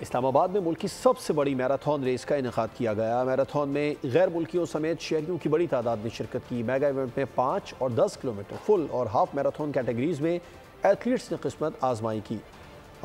इस्लामाबाद में मुल्क की सबसे बड़ी मैराथन रेस का इनेकाद किया गया। मैराथन में गैर मुल्कियों समेत शहरियों की बड़ी तादाद ने शिरकत की। मेगा इवेंट में 5 और 10 किलोमीटर फुल और हाफ मैराथन कैटेगरीज में एथलीट्स ने किस्मत आजमाई की।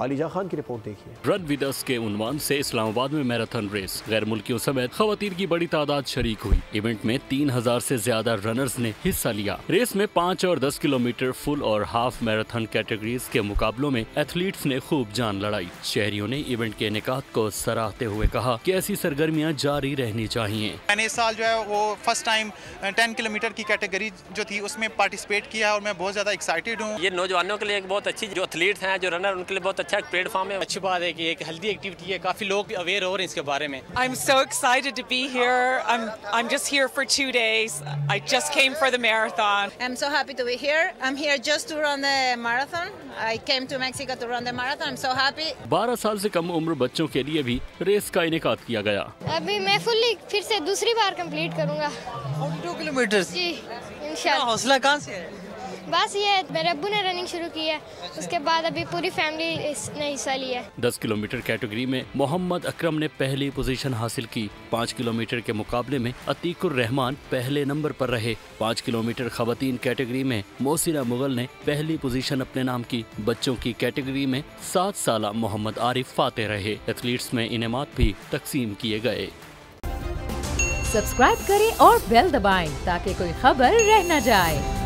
आलिजा खान की रिपोर्ट देखिए। रन विद अस के उन्वान से इस्लामाबाद में मैराथन रेस गैर मुल्कियों समेत खवातीन की बड़ी तादाद शरीक हुई। इवेंट में 3000 से ज्यादा रनर्स ने हिस्सा लिया। रेस में 5 और 10 किलोमीटर फुल और हाफ मैराथन कैटेगरीज के मुकाबलों में एथलीट्स ने खूब जान लड़ाई। शहरियों ने इवेंट के इनेकाद को सराहते हुए कहा कि ऐसी सरगर्मियां जारी रहनी चाहिए। मैंने इस साल जो है वो फर्स्ट टाइम 10 किलोमीटर की कैटेगरी जो थी उसमें पार्टिसिपेट किया और मैं बहुत ज्यादा एक्साइटेड हूँ। ये नौजवानों के लिए एक बहुत अच्छी, जो एथलीट्स हैं, जो रनर, उनके लिए बहुत अच्छा प्लेटफॉर्म है। अच्छी बात है कि एक हेल्दी एक्टिविटी है, काफी लोग अवेयर हो रहे हैं इसके बारे में। I'm so excited to be here. I'm just here for 2 days. I just came for the marathon. I'm so happy to be here. I'm here just to run the marathon. I came to Mexico to run the marathon. I'm so happy. 12 साल से कम उम्र बच्चों के लिए भी race का इनेकाद किया गया। अभी मैं फुल्ली फिर से दूसरी बार कंप्लीट करूंगा। 42 किलोमीटर जी इंशाल्लाह। हौसला कहाँ से है? बस ये मेरे अब्बू ने रनिंग शुरू की है, उसके बाद अभी पूरी फैमिली ने हिस्सा लिया है। 10 किलोमीटर कैटेगरी में मोहम्मद अकरम ने पहली पोजीशन हासिल की। 5 किलोमीटर के मुकाबले में अतीकुर रहमान पहले नंबर पर रहे। 5 किलोमीटर खवातीन कैटेगरी में मोसिरा मुगल ने पहली पोजीशन अपने नाम की। बच्चों की कैटेगरी में 7 साला मोहम्मद आरिफ फाते रहे। एथलीट्स में इनामात भी तकसीम किए गए। सब्सक्राइब करें और बेल दबाएं ताकि कोई खबर रह न जाए।